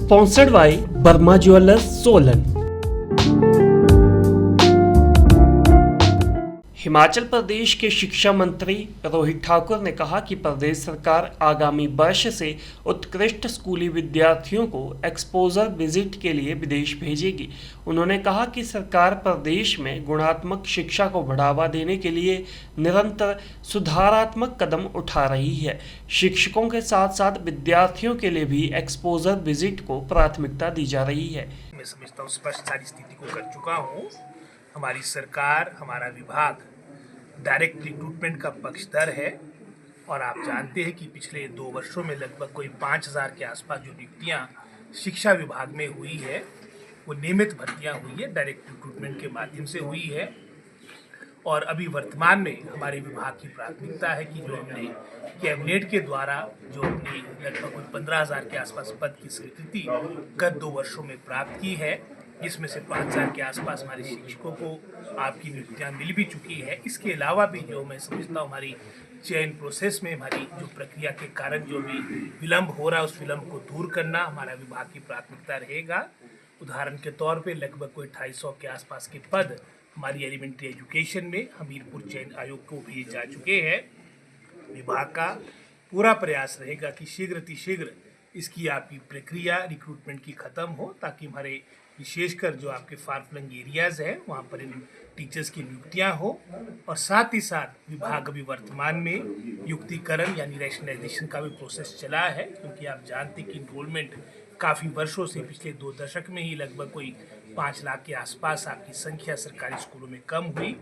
Sponsored by Burma Jewelers, Solan। Himachal Pradesh के शिक्षा मंत्री रोहित ठाकुर ने कहा कि प्रदेश सरकार आगामी वर्ष से उत्कृष्ट स्कूली विद्यार्थियों को एक्सपोजर विजिट के लिए विदेश भेजेगी। उन्होंने कहा कि सरकार प्रदेश में गुणात्मक शिक्षा को बढ़ावा देने के लिए निरंतर सुधारात्मक कदम उठा रही है। शिक्षकों के साथ साथ विद्यार्थियों के लिए भी एक्सपोजर विजिट को प्राथमिकता दी जा रही है। मैं समझता हूँ स्पष्ट सारी स्थिति को कर चुका हूँ। हमारी सरकार, हमारा विभाग डायरेक्ट रिक्रूटमेंट का पक्षधर है और आप जानते हैं कि पिछले 2 वर्षों में लगभग कोई 5000 के आसपास जो नियुक्तियाँ शिक्षा विभाग में हुई है वो नियमित भर्तियाँ हुई है, डायरेक्ट रिक्रूटमेंट के माध्यम से हुई है। और अभी वर्तमान में हमारे विभाग की प्राथमिकता है कि जो हमने कैबिनेट के द्वारा जो अपनी लगभग कोई 15,000 के आसपास पद की स्वीकृति गत 2 वर्षों में प्राप्त की है, जिसमें से 5,000 के आसपास हमारे शिक्षकों को आपकी नियुक्तियाँ मिल भी चुकी है। इसके अलावा भी जो मैं समझता हूँ हमारी चयन प्रोसेस में हमारी जो प्रक्रिया के कारण जो भी विलम्ब हो रहा है उस विलम्ब को दूर करना हमारा विभाग की प्राथमिकता रहेगा। उदाहरण के तौर पे लगभग कोई 250 के आसपास के पद हमारी एलिमेंट्री एजुकेशन में हमीरपुर चयन आयोग को भेजे जा चुके हैं। विभाग का पूरा प्रयास रहेगा कि शीघ्र इसकी आपकी प्रक्रिया रिक्रूटमेंट की ख़त्म हो, ताकि हमारे विशेषकर जो आपके फार फ्लंग एरियाज़ हैं वहाँ पर इन टीचर्स की नियुक्तियाँ हो। और साथ ही साथ विभाग अभी वर्तमान में युक्तिकरण यानी रैशनलाइजेशन का भी प्रोसेस चला है, क्योंकि आप जानते कि इनरोलमेंट काफ़ी वर्षों से पिछले 2 दशक में ही लगभग कोई 5 लाख के आसपास आपकी संख्या सरकारी स्कूलों में कम हुई।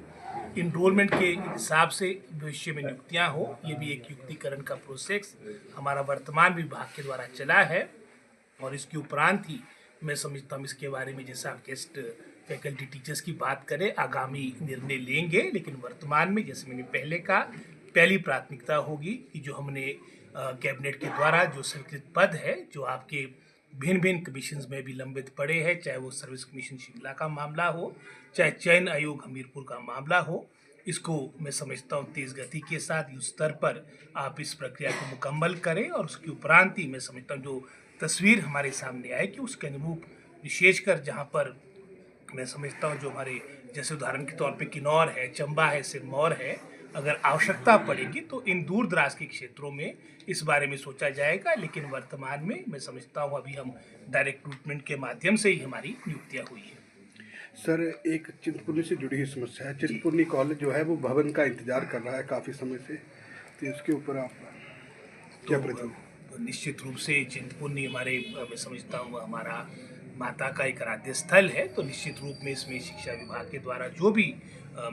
इनरोलमेंट के हिसाब से भविष्य में नियुक्तियाँ हो, ये भी एक युक्तिकरण का प्रोसेस हमारा वर्तमान विभाग के द्वारा चला है। और इसके उपरांत ही मैं समझता हूँ इसके बारे में जैसा आप गेस्ट फैकल्टी टीचर्स की बात करें आगामी निर्णय लेंगे, लेकिन वर्तमान में जैसे मैंने पहले कहा पहली प्राथमिकता होगी कि जो हमने कैबिनेट के द्वारा जो स्वीकृत पद है जो आपके भिन्न कमीशंस में भी लंबित पड़े हैं, चाहे वो सर्विस कमीशन शिमला का मामला हो, चाहे चयन आयोग हमीरपुर का मामला हो, इसको मैं समझता हूँ तेज़ गति के साथ उस स्तर पर आप इस प्रक्रिया को मुकम्मल करें। और उसके उपरांत ही मैं समझता हूँ जो तस्वीर हमारे सामने आए कि उसके अनुरूप विशेषकर जहाँ पर मैं समझता हूँ जो हमारे जैसे उदाहरण के तौर पे किन्नौर है, चंबा है, सिरमौर है, अगर आवश्यकता पड़ेगी तो इन दूर दराज के क्षेत्रों में इस बारे में सोचा जाएगा। लेकिन वर्तमान में मैं समझता हूँ अभी हम डायरेक्ट रिक्रूटमेंट के माध्यम से ही हमारी नियुक्तियाँ हुई है। सर, एक चिंतपूर्णी से जुड़ी हुई समस्या है। चिंतपूर्णी कॉलेज जो है वो भवन का इंतजार कर रहा है काफ़ी समय से, तो इसके ऊपर आप क्या प्रतिक्रिया? निश्चित रूप से चिंतपूर्णी हमारे मैं समझता हूँ हमारा माता का एक आराध्य स्थल है, तो निश्चित रूप में इसमें शिक्षा विभाग के द्वारा जो भी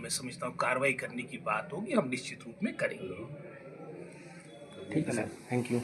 मैं समझता हूँ कार्रवाई करने की बात होगी हम निश्चित रूप में करेंगे। ठीक है सर, थैंक यू।